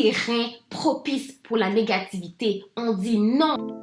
terrain propice pour la négativité. On dit non.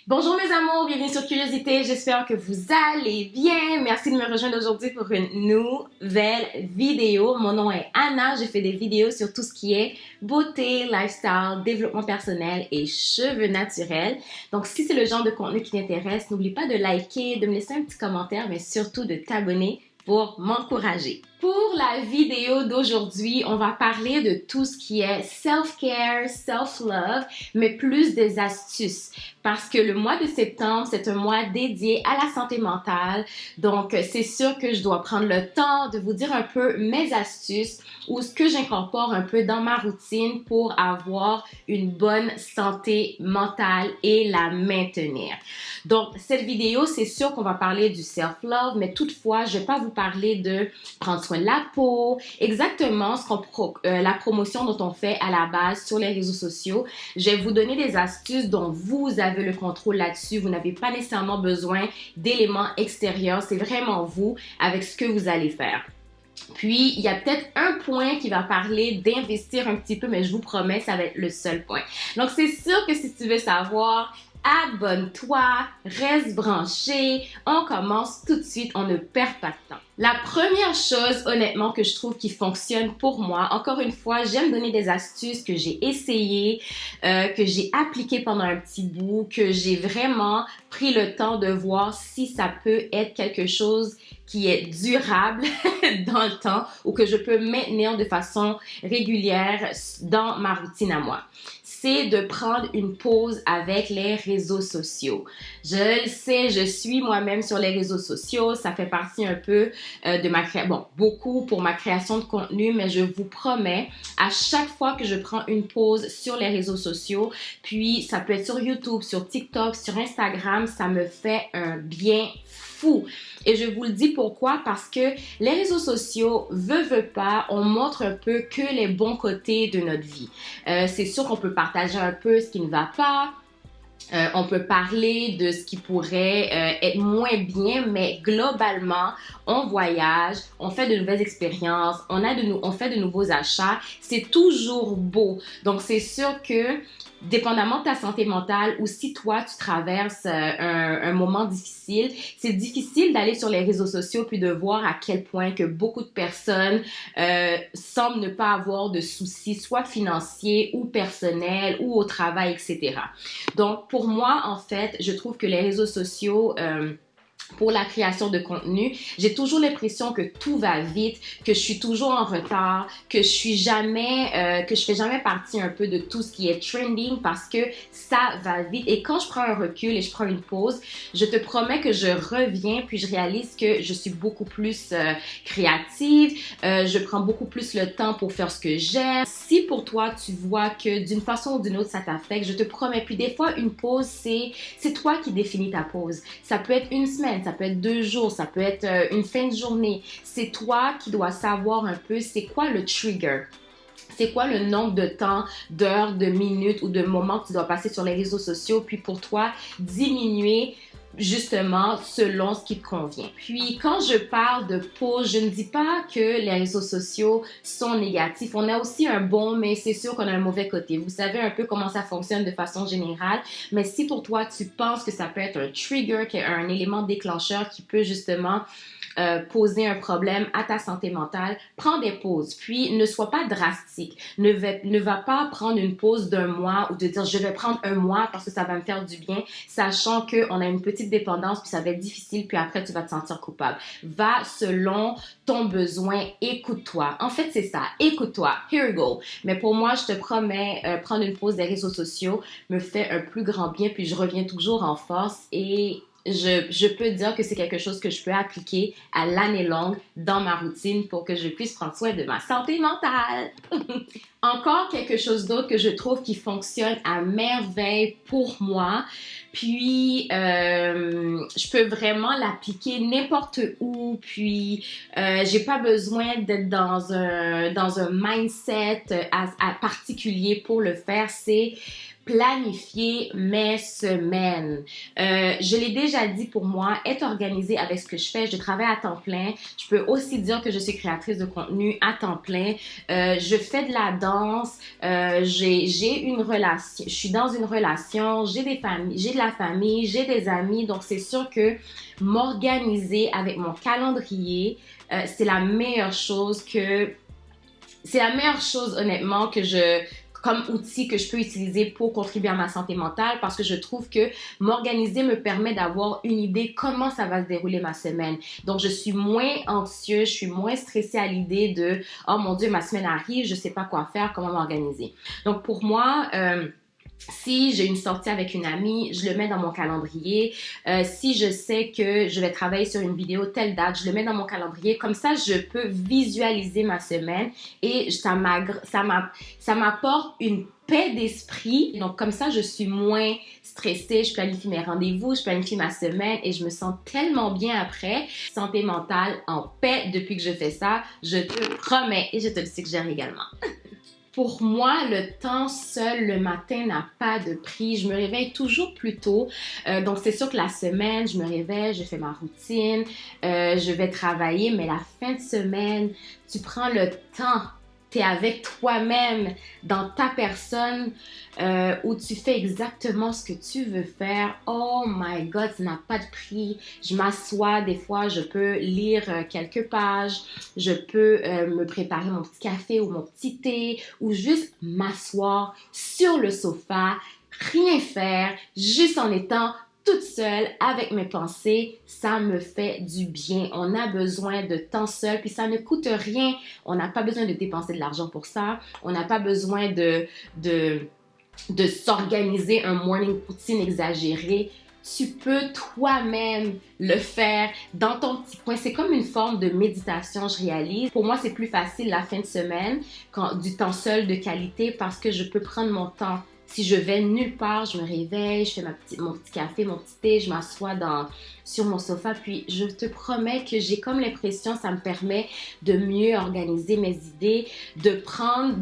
Bonjour mes amours, bienvenue sur Curiosité, j'espère que vous allez bien. Merci de me rejoindre aujourd'hui pour une nouvelle vidéo. Mon nom est Anna, je fais des vidéos sur tout ce qui est beauté, lifestyle, développement personnel et cheveux naturels. Donc si c'est le genre de contenu qui t'intéresse, n'oublie pas de liker, de me laisser un petit commentaire, mais surtout de t'abonner pour m'encourager. Pour la vidéo d'aujourd'hui, on va parler de tout ce qui est self-care, self-love, mais plus des astuces. Parce que le mois de septembre, c'est un mois dédié à la santé mentale. Donc, c'est sûr que je dois prendre le temps de vous dire un peu mes astuces ou ce que j'incorpore un peu dans ma routine pour avoir une bonne santé mentale et la maintenir. Donc, cette vidéo, c'est sûr qu'on va parler du self-love, mais toutefois, je ne vais pas vous parler de prendre soin de la peau, exactement la promotion dont on fait à la base sur les réseaux sociaux. Je vais vous donner des astuces dont vous avez le contrôle là-dessus. Vous n'avez pas nécessairement besoin d'éléments extérieurs. C'est vraiment vous avec ce que vous allez faire. Puis, il y a peut-être un point qui va parler d'investir un petit peu, mais je vous promets, ça va être le seul point. Donc, c'est sûr que si tu veux savoir, abonne-toi, reste branché. On commence tout de suite, on ne perd pas de temps. La première chose, honnêtement, que je trouve qui fonctionne pour moi, encore une fois, j'aime donner des astuces que j'ai essayées, que j'ai appliquées pendant un petit bout, que j'ai vraiment pris le temps de voir si ça peut être quelque chose qui est durable dans le temps ou que je peux maintenir de façon régulière dans ma routine à moi. C'est de prendre une pause avec les réseaux sociaux. Je le sais, je suis moi-même sur les réseaux sociaux. Ça fait partie un peu de ma création, bon, beaucoup pour ma création de contenu, mais je vous promets, à chaque fois que je prends une pause sur les réseaux sociaux, puis ça peut être sur YouTube, sur TikTok, sur Instagram, ça me fait un bien fou. Et je vous le dis pourquoi, parce que les réseaux sociaux, veut pas, on montre un peu que les bons côtés de notre vie. C'est sûr qu'on peut partager un peu ce qui ne va pas. On peut parler de ce qui pourrait être moins bien, mais globalement, on voyage, on fait de nouvelles expériences, on fait de nouveaux achats. C'est toujours beau. Donc, c'est sûr que dépendamment de ta santé mentale ou si toi, tu traverses un moment difficile, c'est difficile d'aller sur les réseaux sociaux puis de voir à quel point que beaucoup de personnes semblent ne pas avoir de soucis, soit financiers ou personnels ou au travail, etc. Donc, pour moi, en fait, je trouve que les réseaux sociaux pour la création de contenu, j'ai toujours l'impression que tout va vite, que je suis toujours en retard, que je fais jamais partie un peu de tout ce qui est trending parce que ça va vite. Et quand je prends un recul et je prends une pause, je te promets que je reviens puis je réalise que je suis beaucoup plus créative, je prends beaucoup plus le temps pour faire ce que j'aime. Si pour toi, tu vois que d'une façon ou d'une autre, ça t'affecte, je te promets. Puis des fois, une pause, c'est toi qui définis ta pause. Ça peut être une semaine, ça peut être 2 jours, ça peut être une fin de journée. C'est toi qui dois savoir un peu c'est quoi le trigger. C'est quoi le nombre de temps, d'heures, de minutes ou de moments que tu dois passer sur les réseaux sociaux, puis pour toi, diminuer justement selon ce qui te convient. Puis quand je parle de pause, je ne dis pas que les réseaux sociaux sont négatifs. On a aussi un bon, mais c'est sûr qu'on a un mauvais côté. Vous savez un peu comment ça fonctionne de façon générale, mais si pour toi tu penses que ça peut être un trigger, un élément déclencheur qui peut justement poser un problème à ta santé mentale, prends des pauses. Puis, ne sois pas drastique. Ne va pas prendre une pause d'1 mois ou de dire je vais prendre 1 mois parce que ça va me faire du bien, sachant qu'on a une petite dépendance puis ça va être difficile puis après tu vas te sentir coupable. Va selon ton besoin, écoute-toi. En fait, c'est ça, écoute-toi. Here we go. Mais pour moi, je te promets, prendre une pause des réseaux sociaux me fait un plus grand bien puis je reviens toujours en force et je peux dire que c'est quelque chose que je peux appliquer à l'année longue dans ma routine pour que je puisse prendre soin de ma santé mentale. Encore quelque chose d'autre que je trouve qui fonctionne à merveille pour moi. Puis, je peux vraiment l'appliquer n'importe où. Puis, j'ai pas besoin d'être dans un mindset à particulier pour le faire. C'est planifier mes semaines. Je l'ai déjà dit pour moi, être organisée avec ce que je fais. Je travaille à temps plein. Je peux aussi dire que je suis créatrice de contenu à temps plein. Je fais de la danse. J'ai une relation. Je suis dans une relation. J'ai de la famille. J'ai des amis. Donc, c'est sûr que m'organiser avec mon calendrier, c'est la meilleure chose honnêtement comme outil que je peux utiliser pour contribuer à ma santé mentale parce que je trouve que m'organiser me permet d'avoir une idée comment ça va se dérouler ma semaine. Donc, je suis moins anxieuse, je suis moins stressée à l'idée de « Oh mon Dieu, ma semaine arrive, je sais pas quoi faire, comment m'organiser. » Donc, pour moi, si j'ai une sortie avec une amie, je le mets dans mon calendrier. Si je sais que je vais travailler sur une vidéo telle date, je le mets dans mon calendrier. Comme ça, je peux visualiser ma semaine et ça m'apporte une paix d'esprit. Donc, comme ça, je suis moins stressée. Je planifie mes rendez-vous, je planifie ma semaine et je me sens tellement bien après. Santé mentale en paix depuis que je fais ça. Je te promets et je te le suggère également. Pour moi, le temps seul le matin n'a pas de prix. Je me réveille toujours plus tôt. Donc, c'est sûr que la semaine, je me réveille, je fais ma routine, je vais travailler. Mais la fin de semaine, tu prends le temps. Tu es avec toi-même, dans ta personne, où tu fais exactement ce que tu veux faire. Oh my God, ça n'a pas de prix. Je m'assois, des fois, je peux lire quelques pages. Je peux me préparer mon petit café ou mon petit thé ou juste m'asseoir sur le sofa, rien faire, juste en étant toute seule avec mes pensées, ça me fait du bien. On a besoin de temps seul, puis ça ne coûte rien. On n'a pas besoin de dépenser de l'argent pour ça. On n'a pas besoin de s'organiser un morning routine exagéré. Tu peux toi-même le faire dans ton petit coin. C'est comme une forme de méditation, je réalise. Pour moi, c'est plus facile la fin de semaine, du temps seul de qualité, parce que je peux prendre mon temps. Si je vais nulle part, je me réveille, je fais mon petit café, mon petit thé, je m'assois sur mon sofa, puis je te promets que j'ai comme l'impression, ça me permet de mieux organiser mes idées, de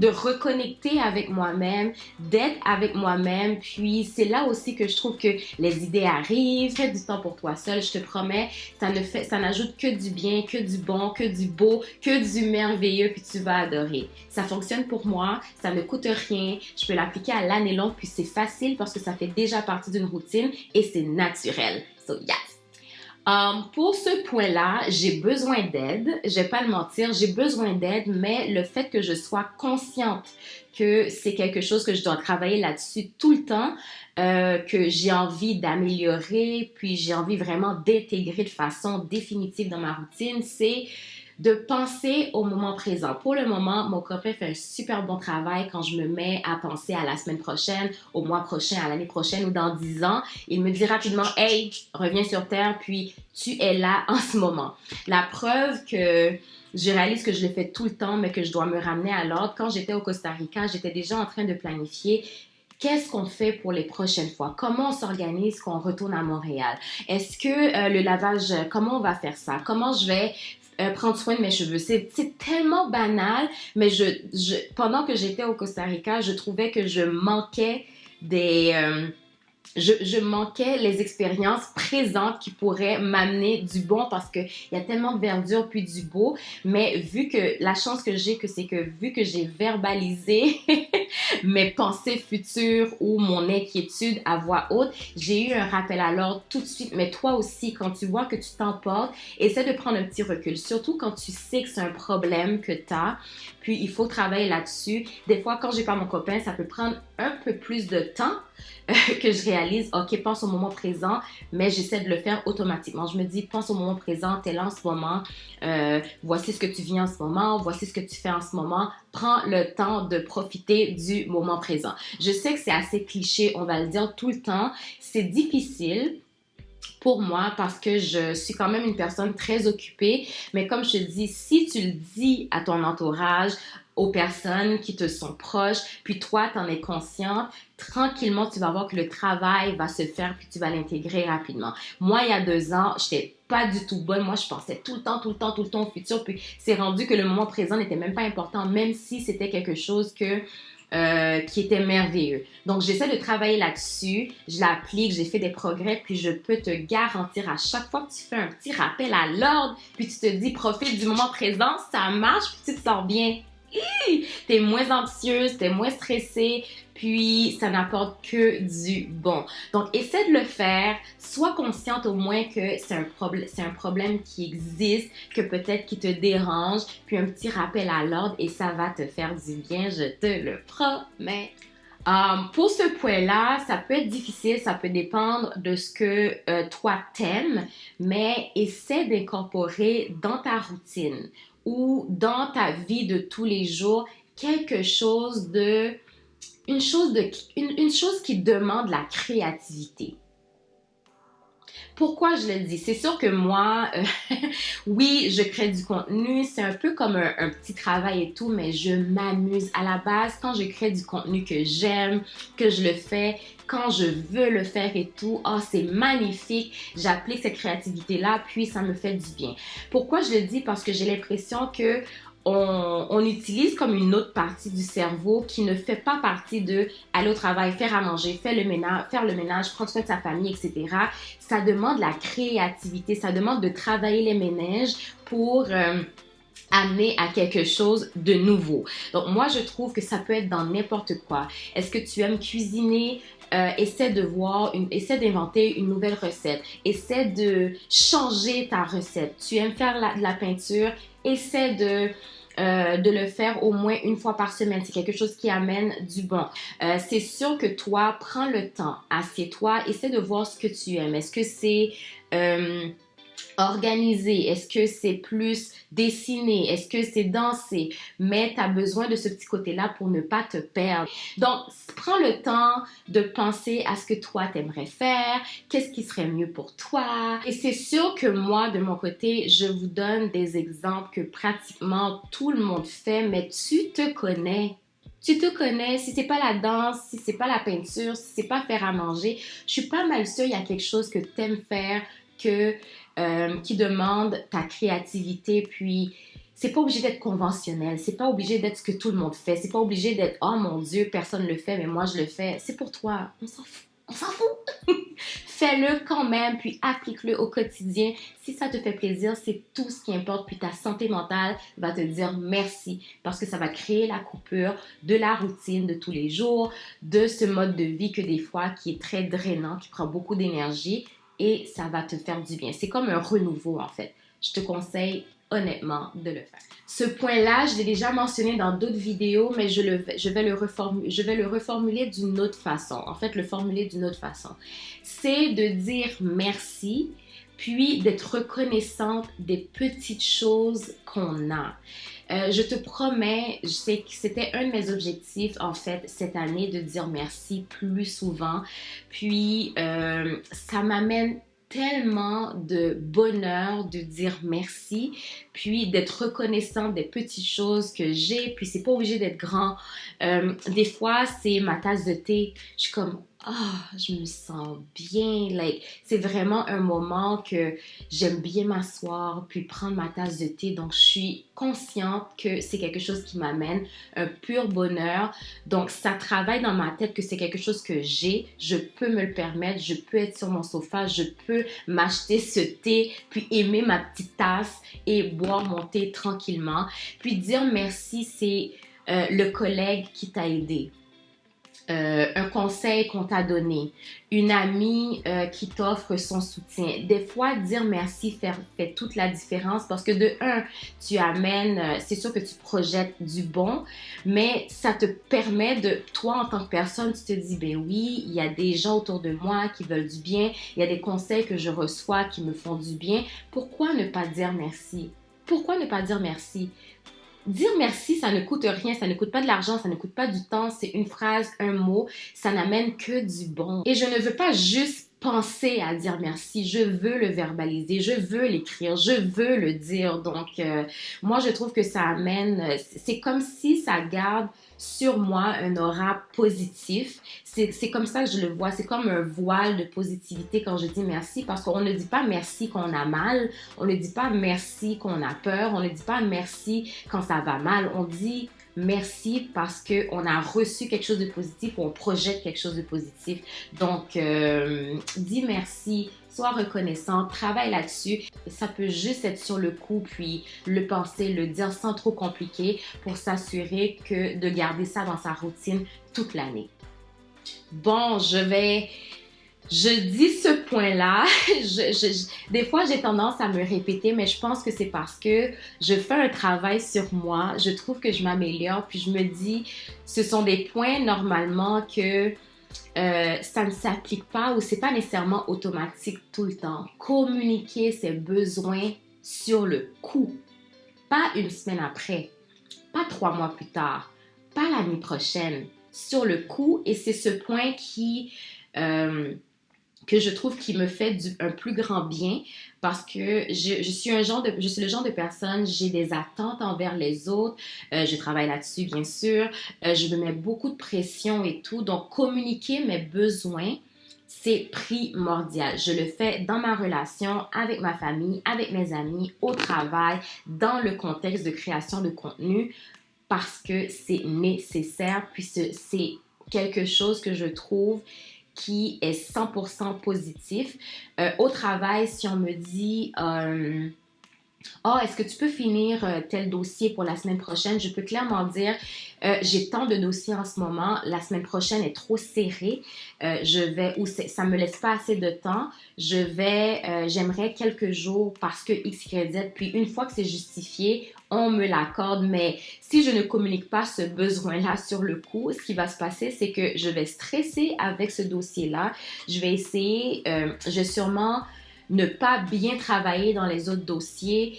reconnecter avec moi-même, d'être avec moi-même, puis c'est là aussi que je trouve que les idées arrivent. Fais du temps pour toi seul, je te promets, ça n'ajoute que du bien, que du bon, que du beau, que du merveilleux, puis tu vas adorer. Ça fonctionne pour moi, ça ne coûte rien, je peux l'appliquer à l'année longue, puis c'est facile parce que ça fait déjà partie d'une routine et c'est naturel. So yes! Pour ce point-là, j'ai besoin d'aide. Je vais pas le mentir, j'ai besoin d'aide, mais le fait que je sois consciente que c'est quelque chose que je dois travailler là-dessus tout le temps, que j'ai envie d'améliorer, puis j'ai envie vraiment d'intégrer de façon définitive dans ma routine, c'est de penser au moment présent. Pour le moment, mon copain fait un super bon travail quand je me mets à penser à la semaine prochaine, au mois prochain, à l'année prochaine ou dans 10 ans. Il me dit rapidement « Hey, reviens sur Terre, puis tu es là en ce moment. » La preuve que je réalise que je le fais tout le temps, mais que je dois me ramener à l'ordre. Quand j'étais au Costa Rica, j'étais déjà en train de planifier qu'est-ce qu'on fait pour les prochaines fois? Comment on s'organise quand on retourne à Montréal? Est-ce que le lavage, comment on va faire ça? Comment je vais prendre soin de mes cheveux? C'est tellement banal, mais pendant que j'étais au Costa Rica, je trouvais que je manquais je manquais les expériences présentes qui pourraient m'amener du bon parce qu'il y a tellement de verdure puis du beau. Mais vu que la chance que j'ai, c'est que vu que j'ai verbalisé mes pensées futures ou mon inquiétude à voix haute, j'ai eu un rappel à l'ordre tout de suite. Mais toi aussi, quand tu vois que tu t'emportes, essaie de prendre un petit recul. Surtout quand tu sais que c'est un problème que tu as. Puis il faut travailler là-dessus. Des fois, quand j'ai pas mon copain, ça peut prendre un peu plus de temps que je réalise, ok, pense au moment présent, mais j'essaie de le faire automatiquement. Je me dis, pense au moment présent, t'es là en ce moment, voici ce que tu vis en ce moment, voici ce que tu fais en ce moment, prends le temps de profiter du moment présent. Je sais que c'est assez cliché, on va le dire tout le temps, c'est difficile pour moi parce que je suis quand même une personne très occupée, mais comme je te dis, si tu le dis à ton entourage, aux personnes qui te sont proches, puis toi, tu en es consciente, tranquillement, tu vas voir que le travail va se faire, puis tu vas l'intégrer rapidement. Moi, il y a 2 ans, j'étais pas du tout bonne. Moi, je pensais tout le temps au futur, puis c'est rendu que le moment présent n'était même pas important, même si c'était quelque chose qui était merveilleux. Donc, j'essaie de travailler là-dessus, je l'applique, j'ai fait des progrès, puis je peux te garantir à chaque fois que tu fais un petit rappel à l'ordre, puis tu te dis profite du moment présent, ça marche, puis tu te sens bien. T'es moins anxieuse, t'es moins stressée, puis ça n'apporte que du bon. Donc, essaie de le faire. Sois consciente au moins que c'est un problème qui existe, que peut-être qui te dérange, puis un petit rappel à l'ordre et ça va te faire du bien, je te le promets. Pour ce point-là, ça peut être difficile, ça peut dépendre de ce que toi t'aimes, mais essaie d'incorporer dans ta routine ou dans ta vie de tous les jours quelque chose une chose qui demande la créativité. Pourquoi je le dis? C'est sûr que moi, oui, je crée du contenu, c'est un peu comme un petit travail et tout, mais je m'amuse. À la base, quand je crée du contenu que j'aime, que je le fais, quand je veux le faire et tout, oh, c'est magnifique. J'applique cette créativité-là, puis ça me fait du bien. Pourquoi je le dis? Parce que j'ai l'impression que on utilise comme une autre partie du cerveau qui ne fait pas partie de aller au travail, faire à manger, faire le ménage, prendre soin de sa famille, etc. Ça demande la créativité, ça demande de travailler les ménages pour amener à quelque chose de nouveau. Donc moi, je trouve que ça peut être dans n'importe quoi. Est-ce que tu aimes cuisiner? Essaie d'inventer une nouvelle recette. Essaie de changer ta recette. Tu aimes faire de la peinture? Essaie de le faire au moins une fois par semaine. C'est quelque chose qui amène du bon. C'est sûr que toi, prends le temps, assieds-toi, essaie de voir ce que tu aimes. Est-ce que c'est organiser? Est-ce que c'est plus dessiner? Est-ce que c'est danser? Mais tu as besoin de ce petit côté-là pour ne pas te perdre. Donc, prends le temps de penser à ce que toi t'aimerais faire, qu'est-ce qui serait mieux pour toi. Et c'est sûr que moi, de mon côté, je vous donne des exemples que pratiquement tout le monde fait, mais tu te connais. Tu te connais, si c'est pas la danse, si c'est pas la peinture, si c'est pas faire à manger, je suis pas mal sûre il y a quelque chose que tu aimes faire, qui demande ta créativité, puis c'est pas obligé d'être conventionnel, c'est pas obligé d'être ce que tout le monde fait, c'est pas obligé d'être oh mon Dieu, personne le fait, mais moi je le fais, c'est pour toi, on s'en fout. On s'en fout! Fais-le quand même, puis applique-le au quotidien. Si ça te fait plaisir, c'est tout ce qui importe. Puis ta santé mentale va te dire merci parce que ça va créer la coupure de la routine de tous les jours, de ce mode de vie que des fois qui est très drainant, qui prend beaucoup d'énergie et ça va te faire du bien. C'est comme un renouveau en fait. Je te conseille honnêtement de le faire. Ce point-là, je l'ai déjà mentionné dans d'autres vidéos, mais je vais le reformuler d'une autre façon. En fait, le formuler d'une autre façon. C'est de dire merci, puis d'être reconnaissante des petites choses qu'on a. Je te promets, je sais que c'était un de mes objectifs en fait cette année de dire merci plus souvent. Puis ça m'amène tellement de bonheur de dire merci, puis d'être reconnaissante des petites choses que j'ai, puis c'est pas obligé d'être grand. Des fois, c'est ma tasse de thé. Je suis comme, je me sens bien. Like, c'est vraiment un moment que j'aime bien m'asseoir, puis prendre ma tasse de thé. Donc, je suis consciente que c'est quelque chose qui m'amène un pur bonheur. Donc, ça travaille dans ma tête que c'est quelque chose que j'ai. Je peux me le permettre. Je peux être sur mon sofa. Je peux m'acheter ce thé, puis aimer ma petite tasse et boire mon thé tranquillement. Puis dire merci, c'est le collègue qui t'a aidé. Un conseil qu'on t'a donné, une amie qui t'offre son soutien. Des fois, dire merci fait toute la différence parce que de un, tu amènes, c'est sûr que tu projettes du bon, mais ça te permet de, toi en tant que personne, tu te dis, ben oui, il y a des gens autour de moi qui veulent du bien, il y a des conseils que je reçois qui me font du bien. Pourquoi ne pas dire merci? Pourquoi ne pas dire merci? Dire merci, ça ne coûte rien, ça ne coûte pas de l'argent, ça ne coûte pas du temps, c'est une phrase, un mot, ça n'amène que du bon. Et je ne veux pas juste penser à dire merci, je veux le verbaliser, je veux l'écrire, je veux le dire. Donc, moi, je trouve que ça amène, c'est comme si ça garde sur moi un aura positif. C'est comme ça que je le vois. C'est comme un voile de positivité quand je dis merci parce qu'on ne dit pas merci quand on a mal, on ne dit pas merci quand on a peur, on ne dit pas merci quand ça va mal. On dit merci parce qu'on a reçu quelque chose de positif ou on projette quelque chose de positif. Donc, dis merci, sois reconnaissant, travaille là-dessus. Ça peut juste être sur le coup, puis le penser, le dire sans trop compliquer pour s'assurer que de garder ça dans sa routine toute l'année. Bon, je dis ce point-là. Des fois, j'ai tendance à me répéter, mais je pense que c'est parce que je fais un travail sur moi. Je trouve que je m'améliore, puis je me dis, ce sont des points normalement que ça ne s'applique pas ou c'est pas nécessairement automatique tout le temps. Communiquer ses besoins sur le coup, pas une semaine après, pas 3 mois plus tard, pas l'année prochaine, sur le coup. Et c'est ce point que je trouve qui me fait un plus grand bien parce que je suis le genre de personne, j'ai des attentes envers les autres, je travaille là-dessus bien sûr, je me mets beaucoup de pression et tout, donc communiquer mes besoins, c'est primordial. Je le fais dans ma relation, avec ma famille, avec mes amis, au travail, dans le contexte de création de contenu parce que c'est nécessaire, puis c'est quelque chose que je trouve qui est 100% positif. Au travail, si on me dit oh, est-ce que tu peux finir tel dossier pour la semaine prochaine? Je peux clairement dire, j'ai tant de dossiers en ce moment, la semaine prochaine est trop serrée, ça me laisse pas assez de temps, j'aimerais quelques jours parce que X, Y, Z, puis une fois que c'est justifié, on me l'accorde, mais si je ne communique pas ce besoin-là sur le coup, ce qui va se passer, c'est que je vais stresser avec ce dossier-là, je vais sûrement ne pas bien travailler dans les autres dossiers,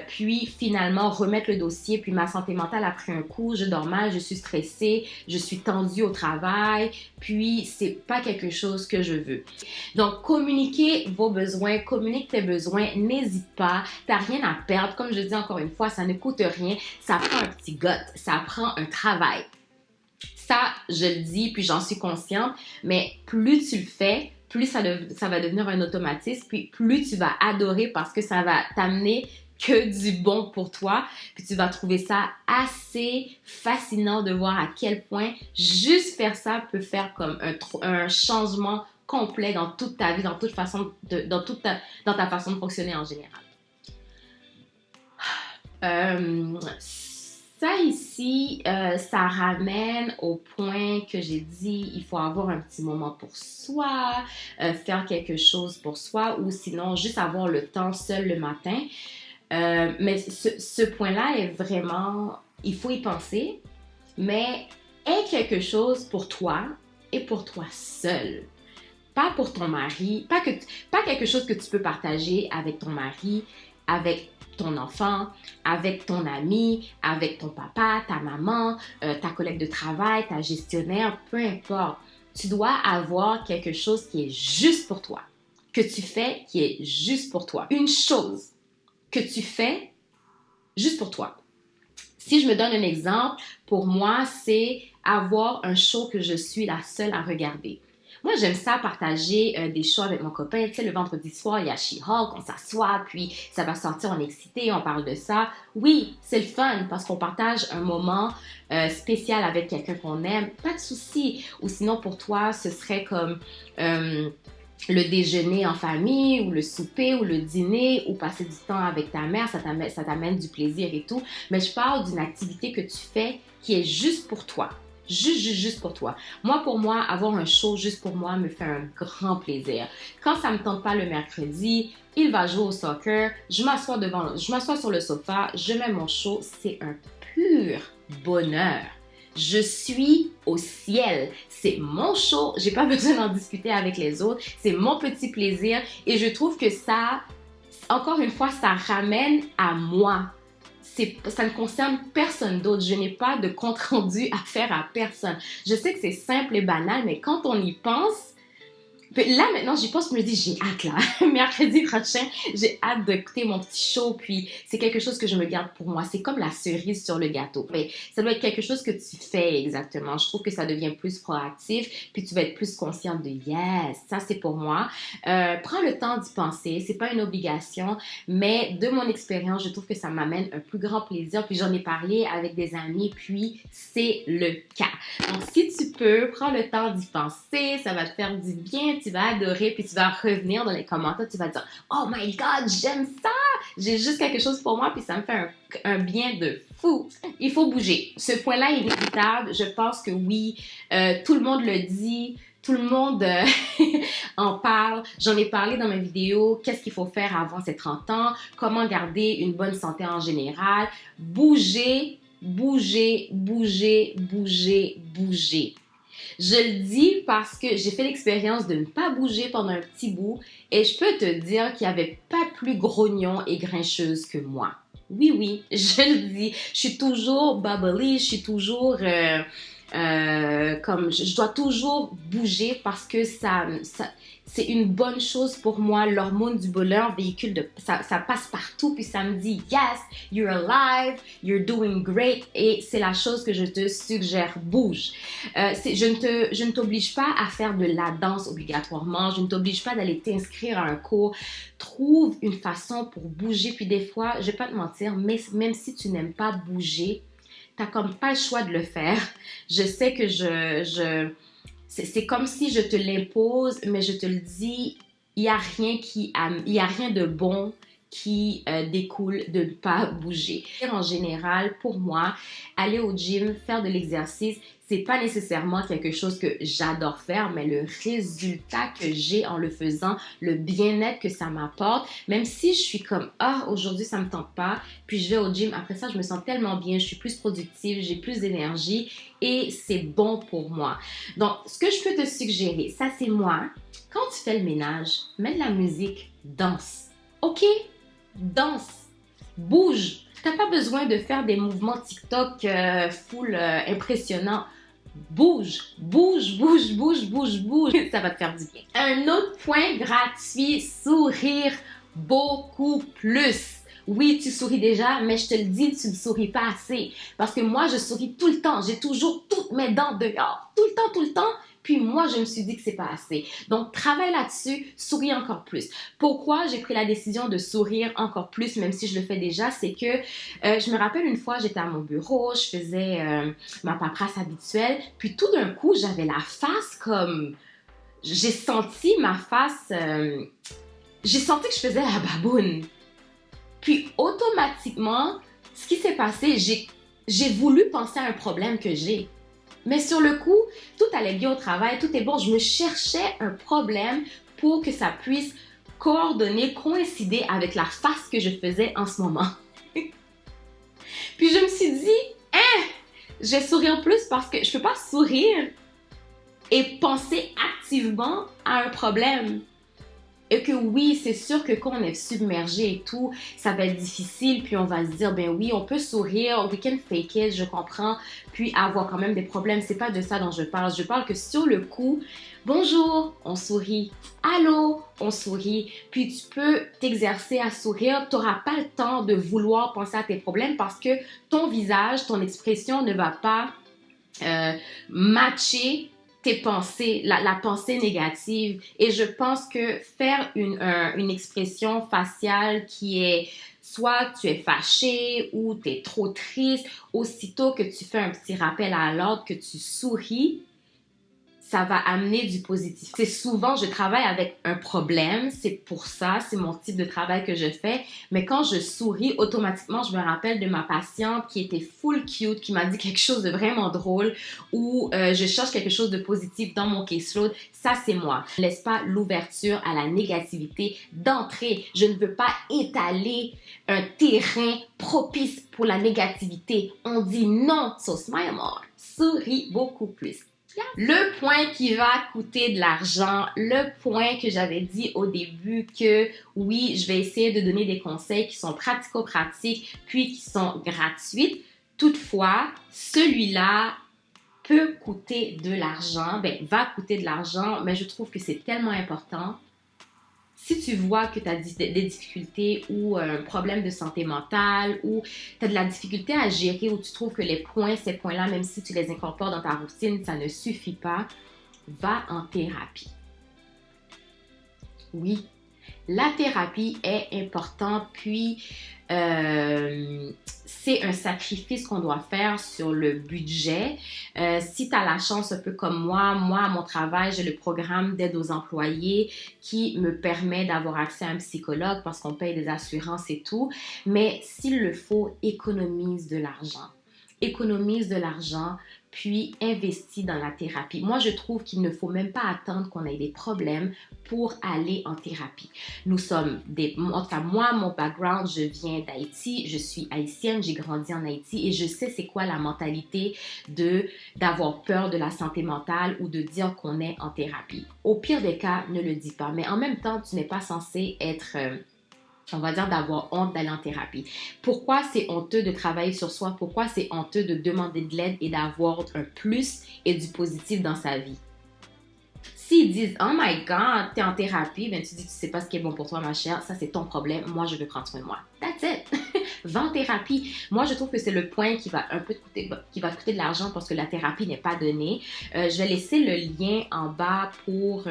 puis finalement remettre le dossier, puis ma santé mentale a pris un coup, je dors mal, je suis stressée, je suis tendue au travail, puis c'est pas quelque chose que je veux. Donc communiquez vos besoins, communique tes besoins, n'hésite pas, t'as rien à perdre, comme je dis encore une fois, ça ne coûte rien, ça prend un petit gut, ça prend un travail. Ça, je le dis, puis j'en suis consciente, mais plus tu le fais, plus ça va devenir un automatisme, puis plus tu vas adorer parce que ça va t'amener que du bon pour toi, puis tu vas trouver ça assez fascinant de voir à quel point juste faire ça peut faire comme un changement complet dans toute ta vie, dans ta façon de fonctionner en général. Ça ici, ça ramène au point que j'ai dit, il faut avoir un petit moment pour soi, faire quelque chose pour soi ou sinon juste avoir le temps seul le matin. Mais ce point-là est vraiment, il faut y penser, mais aie quelque chose pour toi et pour toi seul. Pas pour ton mari, pas quelque chose que tu peux partager avec ton mari, avec ton enfant, avec ton ami, avec ton papa, ta maman, ta collègue de travail, ta gestionnaire, peu importe. Tu dois avoir quelque chose qui est juste pour toi, que tu fais qui est juste pour toi. Une chose que tu fais juste pour toi. Si je me donne un exemple, pour moi, c'est avoir un show que je suis la seule à regarder. Moi, j'aime ça partager des shows avec mon copain. Tu sais, le vendredi soir, il y a She-Hulk, on s'assoit, puis ça va sortir, on est excité, on parle de ça. Oui, c'est le fun parce qu'on partage un moment spécial avec quelqu'un qu'on aime. Pas de souci. Ou sinon, pour toi, ce serait comme le déjeuner en famille, ou le souper, ou le dîner, ou passer du temps avec ta mère, ça t'amène du plaisir et tout. Mais je parle d'une activité que tu fais qui est juste pour toi. Juste pour toi. Pour moi, avoir un show juste pour moi me fait un grand plaisir. Quand ça me tente pas le mercredi, il va jouer au soccer, je m'assois sur le sofa, je mets mon show, c'est un pur bonheur. Je suis au ciel. C'est mon show. J'ai pas besoin d'en discuter avec les autres. C'est mon petit plaisir. Et je trouve que ça, encore une fois, ça ramène à moi. Ça ne concerne personne d'autre. Je n'ai pas de compte rendu à faire à personne. Je sais que c'est simple et banal, mais quand on y pense, Puis là, maintenant, j'y pense, je me dis, j'ai hâte, là. Mercredi prochain, j'ai hâte d'écouter mon petit show. Puis, c'est quelque chose que je me garde pour moi. C'est comme la cerise sur le gâteau. Mais ça doit être quelque chose que tu fais exactement. Je trouve que ça devient plus proactif. Puis, tu vas être plus consciente de yes, ça, c'est pour moi. Prends le temps d'y penser. C'est pas une obligation. Mais de mon expérience, je trouve que ça m'amène un plus grand plaisir. Puis, j'en ai parlé avec des amis. Puis, c'est le cas. Donc, si tu peux, prends le temps d'y penser. Ça va te faire du bien. Tu vas adorer, puis tu vas revenir dans les commentaires, tu vas dire « Oh my God, j'aime ça! J'ai juste quelque chose pour moi, puis ça me fait un bien de fou! » Il faut bouger. Ce point-là est inévitable. Je pense que oui, tout le monde le dit, tout le monde en parle. J'en ai parlé dans mes vidéos. Qu'est-ce qu'il faut faire avant ses 30 ans? Comment garder une bonne santé en général? Bouger, bouger, bouger, bouger, bouger. Je le dis parce que j'ai fait l'expérience de ne pas bouger pendant un petit bout et je peux te dire qu'il n'y avait pas plus grognon et grincheuse que moi. Oui, oui, je le dis. Je suis toujours bubbly, je suis toujours comme je dois toujours bouger parce que ça c'est une bonne chose pour moi. L'hormone du bonheur véhicule ça passe partout puis ça me dit yes, you're alive, you're doing great et c'est la chose que je te suggère, bouge. Je ne t'oblige pas à faire de la danse obligatoirement, je ne t'oblige pas d'aller t'inscrire à un cours. Trouve une façon pour bouger puis des fois, je vais pas te mentir, mais même si tu n'aimes pas bouger, t'as comme pas le choix de le faire. Je sais que c'est comme si je te l'impose, mais je te le dis, il y a rien de bon qui découle de ne pas bouger. En général, pour moi, aller au gym, faire de l'exercice, c'est pas nécessairement quelque chose que j'adore faire, mais le résultat que j'ai en le faisant, le bien-être que ça m'apporte, même si je suis comme ah aujourd'hui ça me tente pas, puis je vais au gym, après ça je me sens tellement bien, je suis plus productive, j'ai plus d'énergie et c'est bon pour moi. Donc ce que je peux te suggérer, ça c'est moi, quand tu fais le ménage, mets de la musique, danse, ok? Danse, bouge. T'as pas besoin de faire des mouvements TikTok full impressionnants. Bouge, bouge, bouge, bouge, bouge, bouge. Ça va te faire du bien. Un autre point gratuit, sourire beaucoup plus. Oui, tu souris déjà, mais je te le dis, tu ne souris pas assez. Parce que moi, je souris tout le temps. J'ai toujours toutes mes dents dehors. Tout le temps, tout le temps. Puis moi, je me suis dit que c'est pas assez. Donc, travaille là-dessus, souris encore plus. Pourquoi j'ai pris la décision de sourire encore plus, même si je le fais déjà, c'est que je me rappelle une fois, j'étais à mon bureau, je faisais ma paperasse habituelle, puis tout d'un coup, j'avais la face comme... J'ai senti ma face... j'ai senti que je faisais la baboune. Puis automatiquement, ce qui s'est passé, j'ai voulu penser à un problème que j'ai. Mais sur le coup, tout allait bien au travail, tout est bon. Je me cherchais un problème pour que ça puisse coordonner, coïncider avec la face que je faisais en ce moment. Puis je me suis dit, je vais sourire plus parce que je peux pas sourire et penser activement à un problème. Et que oui, c'est sûr que quand on est submergé et tout, ça va être difficile, puis on va se dire, ben oui, on peut sourire, we can fake it, je comprends, puis avoir quand même des problèmes. C'est pas de ça dont je parle. Je parle que sur le coup, bonjour, on sourit. Allô, on sourit. Puis tu peux t'exercer à sourire. Tu n'auras pas le temps de vouloir penser à tes problèmes parce que ton visage, ton expression ne va pas matcher tes pensées, la pensée négative. Et je pense que faire une expression faciale qui est soit tu es fâché ou tu es trop triste, aussitôt que tu fais un petit rappel à l'ordre, que tu souris, ça va amener du positif. C'est souvent, je travaille avec un problème, c'est pour ça, c'est mon type de travail que je fais, mais quand je souris, automatiquement, je me rappelle de ma patiente qui était full cute, qui m'a dit quelque chose de vraiment drôle, ou je cherche quelque chose de positif dans mon caseload, ça c'est moi. Je ne laisse pas l'ouverture à la négativité d'entrer. Je ne veux pas étaler un terrain propice pour la négativité. On dit non, so smile more, souris beaucoup plus. Le point qui va coûter de l'argent, le point que j'avais dit au début que oui, je vais essayer de donner des conseils qui sont pratico-pratiques puis qui sont gratuits. Toutefois, celui-là, peut coûter de l'argent, va coûter de l'argent, mais je trouve que c'est tellement important. Si tu vois que tu as des difficultés ou un problème de santé mentale ou tu as de la difficulté à gérer ou tu trouves que ces points-là, même si tu les incorpores dans ta routine, ça ne suffit pas, va en thérapie. Oui, la thérapie est importante, puis c'est un sacrifice qu'on doit faire sur le budget. Si tu as la chance, un peu comme moi, à mon travail, j'ai le programme d'aide aux employés qui me permet d'avoir accès à un psychologue parce qu'on paye des assurances et tout. Mais s'il le faut, économise de l'argent. Économise de l'argent, puis investis dans la thérapie. Moi, je trouve qu'il ne faut même pas attendre qu'on ait des problèmes pour aller en thérapie. En tout cas, moi, mon background, je viens d'Haïti, je suis haïtienne, j'ai grandi en Haïti et je sais c'est quoi la mentalité d'avoir peur de la santé mentale ou de dire qu'on est en thérapie. Au pire des cas, ne le dis pas, mais en même temps, tu n'es pas censé être... on va dire d'avoir honte d'aller en thérapie. Pourquoi c'est honteux de travailler sur soi? Pourquoi c'est honteux de demander de l'aide et d'avoir un plus et du positif dans sa vie? S'ils disent « Oh my God, t'es en thérapie », tu dis « Tu sais pas ce qui est bon pour toi, ma chère, ça c'est ton problème, moi je veux prendre soin de moi. » That's it! Va en thérapie. Moi, je trouve que c'est le point qui va te coûter de l'argent parce que la thérapie n'est pas donnée. Je vais laisser le lien en bas pour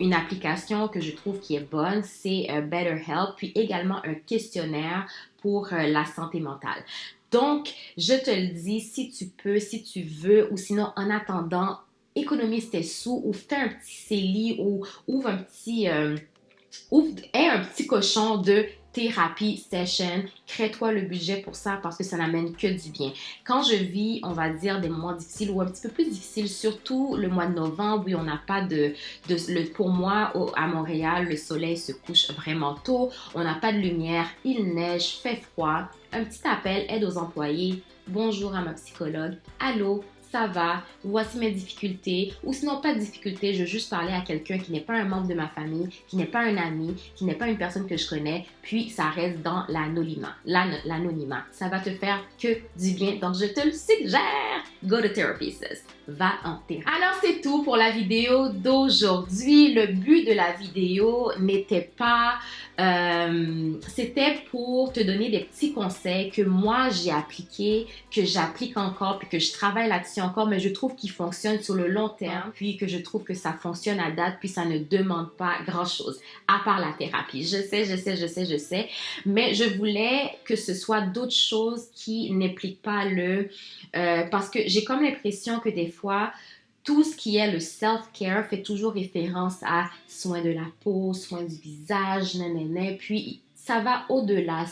une application que je trouve qui est bonne, c'est BetterHelp, puis également un questionnaire pour la santé mentale. Donc, je te le dis, si tu peux, si tu veux, ou sinon, en attendant, économise tes sous ou fais un petit CELI ou ouvre un petit cochon de thérapie session, crée-toi le budget pour ça parce que ça n'amène que du bien. Quand je vis, on va dire, des moments difficiles ou un petit peu plus difficiles, surtout le mois de novembre, où on n'a pas pour moi, à Montréal, le soleil se couche vraiment tôt, on n'a pas de lumière, il neige, fait froid, un petit appel, aide aux employés, bonjour à ma psychologue, allô, ça va, voici mes difficultés, ou sinon pas de difficultés, je veux juste parler à quelqu'un qui n'est pas un membre de ma famille, qui n'est pas un ami, qui n'est pas une personne que je connais, puis ça reste dans l'anonymat. L'anonymat, ça va te faire que du bien, donc je te le suggère, go to therapy sis. Va en thérapie. Alors c'est tout pour la vidéo d'aujourd'hui. Le but de la vidéo n'était pas... c'était pour te donner des petits conseils que moi j'ai appliqués, que j'applique encore, puis que je travaille là-dessus encore, mais je trouve qu'ils fonctionnent sur le long terme, puis que je trouve que ça fonctionne à date, puis ça ne demande pas grand-chose, à part la thérapie. Je sais, mais je voulais que ce soit d'autres choses qui n'impliquent pas parce que j'ai comme l'impression que des fois, tout ce qui est le self-care fait toujours référence à soins de la peau, soins du visage, nanana, puis ça va au-delà,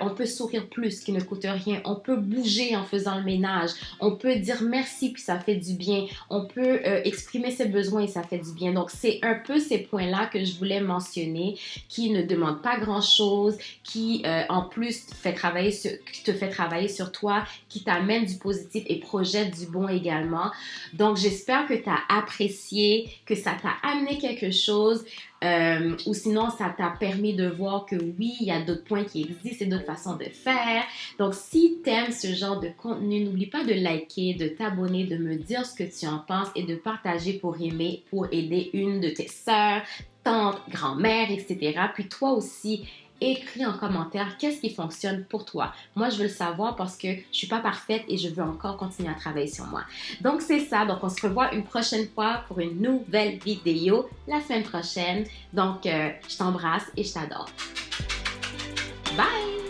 on peut sourire plus qui ne coûte rien, on peut bouger en faisant le ménage, on peut dire merci puis ça fait du bien, on peut exprimer ses besoins et ça fait du bien. Donc c'est un peu ces points-là que je voulais mentionner qui ne demandent pas grand-chose, qui en plus te fait travailler sur toi, qui t'amène du positif et projette du bon également. Donc j'espère que tu as apprécié, que ça t'a amené quelque chose. Ou sinon, ça t'a permis de voir que oui, il y a d'autres points qui existent et d'autres façons de faire. Donc, si tu aimes ce genre de contenu, n'oublie pas de liker, de t'abonner, de me dire ce que tu en penses et de partager pour aider une de tes sœurs, tantes, grand-mères, etc. Puis toi aussi, écris en commentaire qu'est-ce qui fonctionne pour toi. Moi, je veux le savoir parce que je suis pas parfaite et je veux encore continuer à travailler sur moi. Donc, c'est ça. Donc, on se revoit une prochaine fois pour une nouvelle vidéo la semaine prochaine. Donc, je t'embrasse et je t'adore. Bye!